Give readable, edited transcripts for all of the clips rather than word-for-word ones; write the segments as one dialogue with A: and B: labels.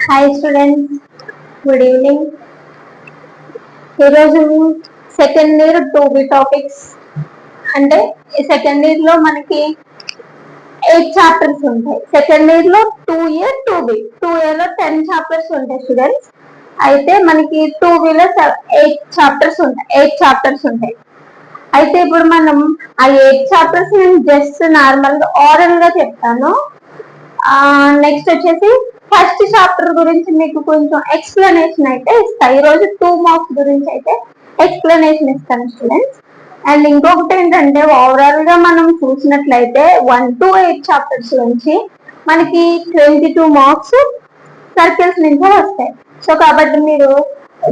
A: Hi students, good evening. ఈరోజు second year 2B topics అంటే second year లో మనకి 8 చాప్టర్స్ ఉంటాయి. సెకండ్ ఇయర్ లో 2A 2B 2A లో 10 చాప్టర్స్ ఉంటాయి స్టూడెంట్స్. అయితే మనకి 2B లో 8 చాప్టర్స్ ఉంటాయి. అయితే ఇప్పుడు మనం ఆ 8 చాప్టర్స్ నేను జస్ట్ నార్మల్ గా ఓరల్ గా చెప్తాను. నెక్స్ట్ వచ్చేసి ఫస్ట్ చాప్టర్ గురించి మీకు కొంచెం ఎక్స్ప్లెనేషన్ అయితే ఇస్తాను. ఈ రోజు 2 మార్క్స్ గురించి అయితే ఎక్స్ప్లెనేషన్ ఇస్తాను స్టూడెంట్స్. అండ్ ఇంకొకటి ఏంటంటే ఓవరాల్ గా మనం చూసినట్లయితే 1 to 8 చాప్టర్స్ నుంచి మనకి 22 మార్క్స్ సర్కిల్స్ నుంచి వస్తాయి. సో కాబట్టి మీరు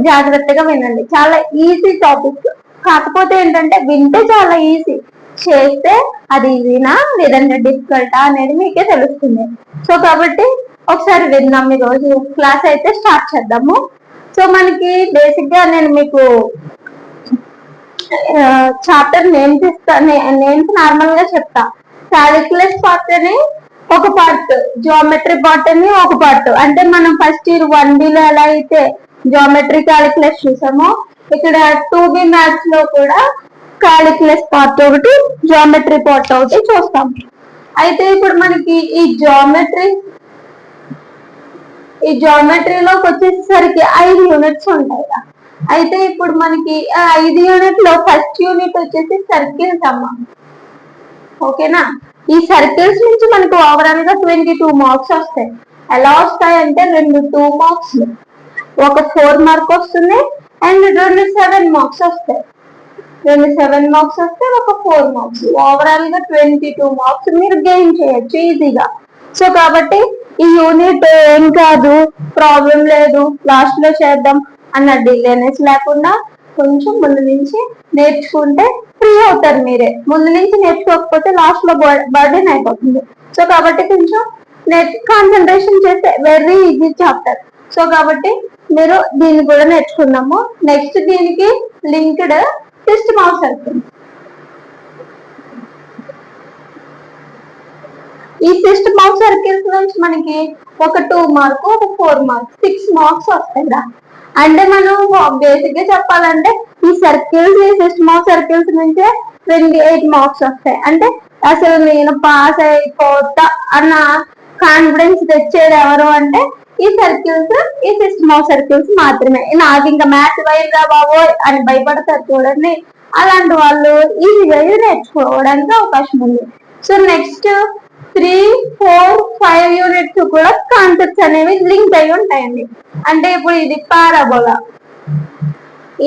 A: జాగ్రత్తగా వినండి. చాలా ఈజీ టాపిక్, కాకపోతే ఏంటంటే వింటే చాలా ఈజీ, చేస్తే అది ఈజీనా లేదంటే డిఫికల్టా అనేది మీకే తెలుస్తుంది. సో కాబట్టి ఒకసారి విందాం. ఈ రోజు క్లాస్ అయితే స్టార్ట్ చేద్దాము. సో మనకి బేసిక్ గా నేను మీకు చాప్టర్ నేమ్స్ ఇస్తాను. నేమ్స్ నార్మల్ గా చెప్తా. క్యాలిక్యులస్ పార్ట్ అని ఒక పార్ట్, జియోమెట్రీ పార్ట్ అని ఒక పార్ట్. అంటే మనం ఫస్ట్ ఇయర్ 1B లో ఎలా అయితే జియోమెట్రీ క్యాలిక్యులస్ చూసామో, ఇక్కడ 2B మ్యాథ్స్ లో కూడా క్యాలిక్యులస్ పార్ట్ ఒకటి, జియోమెట్రీ పార్ట్ ఒకటి చూస్తాం. అయితే ఇప్పుడు మనకి ఈ జియోమెట్రీలోకి వచ్చేసరికి 5 యూనిట్స్ ఉంటాయి. అయితే ఇప్పుడు మనకి 5 యూనిట్ లో ఫస్ట్ యూనిట్ వచ్చేసి సర్కిల్స్ అమ్మా. ఓకేనా? ఈ సర్కిల్స్ నుంచి మనకు ఓవరాల్ గా 22 మార్క్స్ వస్తాయి. ఎలా వస్తాయంటే 2 2 మార్క్స్, ఒక 4 మార్క్ వస్తుంది అండ్ 2 7 మార్క్స్ వస్తాయి. 2 7 మార్క్స్ వస్తే ఒక 4 మార్క్స్, ఓవరాల్ గా 22 మార్క్స్ మీరు గెయిన్ చేయొచ్చు ఈజీగా. సో కాబట్టి ఈ యూనిట్ ఏం కాదు, ప్రాబ్లం లేదు, లాస్ట్ లో చేద్దాం అన్న డిలేనెస్ లేకుండా కొంచెం ముందు నుంచి నేర్చుకుంటే ఫ్రీ అవుతారు మీరే. ముందు నుంచి నేర్చుకోకపోతే లాస్ట్ లో బర్డెన్ అయిపోతుంది. సో కాబట్టి కొంచెం కాన్సన్ట్రేషన్ చేస్తే వెరీ ఈజీ చాప్టర్. సో కాబట్టి మీరు దీన్ని కూడా నేర్చుకున్నాము. నెక్స్ట్ దీనికి లింక్డ్ సిస్టమ్ ఆఫ్ సర్కిల్స్. ఈ సిస్టమ్ ఆఫ్ సర్కిల్స్ నుంచి మనకి ఒక 2 మార్క్, ఒక 4 మార్క్, 6 మార్క్స్ వస్తాయి. అంటే మనం బేసిక్ గా చెప్పాలంటే ఈ సర్కిల్స్, ఈ సిస్టమ్ ఆఫ్ సర్కిల్స్ నుంచే 28 మార్క్స్ వస్తాయి. అంటే అసలు నేను పాస్ అయిపోతా అన్న కాన్ఫిడెన్స్ తెచ్చేది ఎవరు అంటే ఈ సర్కిల్స్, ఈ సిస్టమ్ ఆఫ్ సర్కిల్స్ మాత్రమే. నాకు ఇంకా మ్యాథ్స్ వైద్యా బాబో అని భయపడతారు చూడండి, అలాంటి వాళ్ళు ఈజీగా నేర్చుకోవడానికి అవకాశం ఉంది. సో నెక్స్ట్ 3 4 5 యూనిట్స్ కూడా కాన్సెప్ట్స్ అనేవి లింక్ అయి ఉంటాయండి. అంటే ఇప్పుడు ఇది పారాబోలా.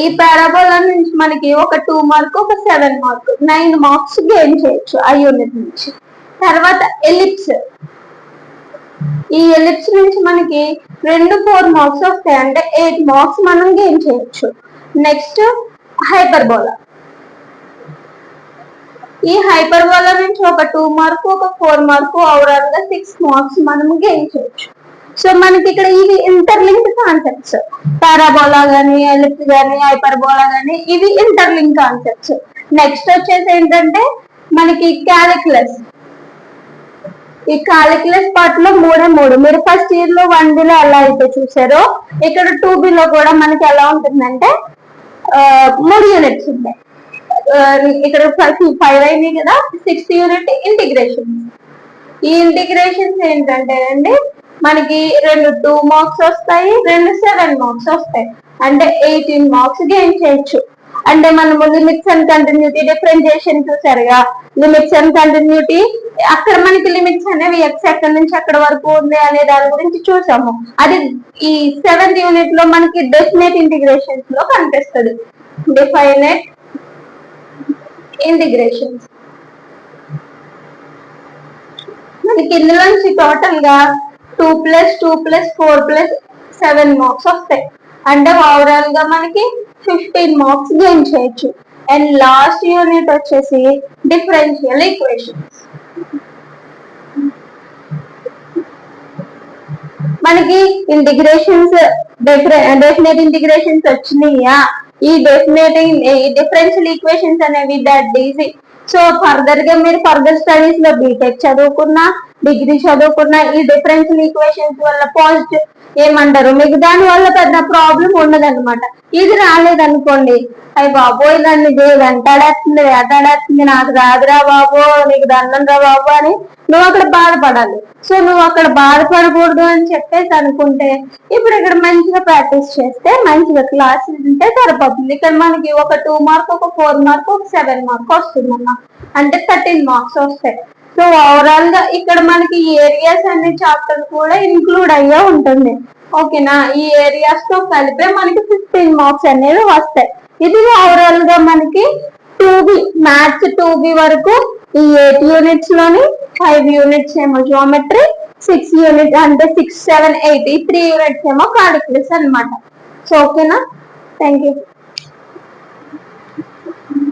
A: ఈ పారాబోలా నుంచి మనకి ఒక 2 మార్క్, ఒక 7 మార్క్, 9 మార్క్స్ గెయిన్ చేయొచ్చు ఆ యూనిట్ నుంచి. తర్వాత ఎలిప్స్. ఈ ఎలిప్స్ నుంచి మనకి 2 4 మార్క్స్ వస్తాయి. అంటే 8 మార్క్స్ మనం గెయిన్ చేయొచ్చు. Next hyperbola. ఈ హైపర్బోలా నుంచి ఒక 2 మార్క్, ఒక 4 మార్క్, ఓవరాల్ గా 6 మార్క్స్ మనం గెయిన్ చేయొచ్చు. సో మనకి ఇక్కడ ఇవి ఇంటర్లింక్ కాన్సెప్ట్స్. పారాబోలా గానీ, ఎలిప్స్ గానీ, హైపర్బోలా గానీ ఇవి ఇంటర్లింక్ కాన్సెప్ట్స్. నెక్స్ట్ వచ్చేసి ఏంటంటే మనకి క్యాలిక్యులస్. ఈ క్యాలిక్యులస్ పార్ట్ లో 3 మీరు ఫస్ట్ ఇయర్ లో 1B లో ఎలా అయితే చూసారో, ఇక్కడ 2B లో కూడా మనకి ఎలా ఉంటుందంటే 3 యూనిట్స్ ఉంటాయి. ఇక్కడ 5 అయినాయి కదా, 6th యూనిట్ ఇంటిగ్రేషన్. ఈ ఇంటిగ్రేషన్స్ ఏంటంటే అండి మనకి 2 2 మార్క్స్ వస్తాయి, 2 7 మార్క్స్ వస్తాయి. అంటే 18 మార్క్స్ గెయిన్ చేయొచ్చు. అంటే మనము లిమిట్స్ అండ్ కంటిన్యూటీ డిఫరెన్షియేషన్ చూసారుగా, లిమిట్స్ అండ్ కంటిన్యూటీ అక్కడ మనకి లిమిట్స్ అనేవి ఎక్స్ ఎక్కడి నుంచి ఎక్కడ వరకు ఉంది అనే దాని గురించి చూసాము. అది ఈ 7th యూనిట్ లో మనకి డెఫినెట్ ఇంటిగ్రేషన్స్ లో కనిపిస్తుంది. డిఫైనెట్ ఇంటిగ్రేషన్స్ మనకి ఇందులోంచి టోటల్ గా 2 + 2 + 4 + 7 మార్క్స్ వస్తాయి. అంటే ఓవరాల్ గా మనకి 15 మార్క్స్ గెయిన్ చేయొచ్చు. అండ్ లాస్ట్ యూనిట్ వచ్చేసి డిఫరెన్షియల్ ఈక్వేషన్స్. మనకి ఇంటిగ్రేషన్స్ డెఫినెట్ ఇంటిగ్రేషన్స్ వచ్చినాయా, ఈ డిఫరెన్షియల్ ఈక్వేషన్స్ అనేవి దట్ ఈజీ. సో ఫర్దర్ గా మీరు ఫర్దర్ స్టడీస్ లో బీటెక్ చదువుకున్నా డిగ్రీ చదువుకున్న ఈ డిఫరెన్షియల్ ఈక్వేషన్స్ వల్ల పాజిటివ్ ఏమంటారు మీకు దాని వల్ల పెద్ద ప్రాబ్లం ఉండదన్నమాట. ఇది రాలేదనుకోండి, అయ్యి బాబోయ్ నన్ను ఇది వెంటాడేస్తుంది వేటాడేస్తుంది, నాకు రాదురా బాబు, నీకు దండం రా బాబు అని నువ్వు అక్కడ బాధపడాలి. సో నువ్వు అక్కడ బాధపడకూడదు అని చెప్పేసి అనుకుంటే ఇప్పుడు ఇక్కడ మంచిగా ప్రాక్టీస్ చేస్తే మంచిగా క్లాస్ ఉంటే సరిపోతుంది. ఇక్కడ మనకి ఒక 2 మార్క్, ఒక 4 మార్క్, ఒక 7 మార్క్ వస్తుందన్న, అంటే 13 మార్క్స్ వస్తాయి. సో ఓవరాల్ గా ఇక్కడ మనకి ఏరియాస్ అనే చాప్టర్ కూడా ఇంక్లూడ్ అయ్యే ఉంటుంది. ఓకేనా, ఈ ఏరియాస్ తో కలిపే మనకి 15 మార్క్స్ అనేవి వస్తాయి. ఇది ఓవరాల్ గా మనకి 2B మ్యాథ్స్ 2B వరకు ఈ 8 యూనిట్స్ లోని 5 యూనిట్స్ ఏమో జియోమెట్రీ, 6 యూనిట్ అంటే 6, 7, 8 ఈ 3 యూనిట్స్ ఏమో కాలిక్యులస్ అనమాట. సో ఓకేనా, థ్యాంక్ యూ.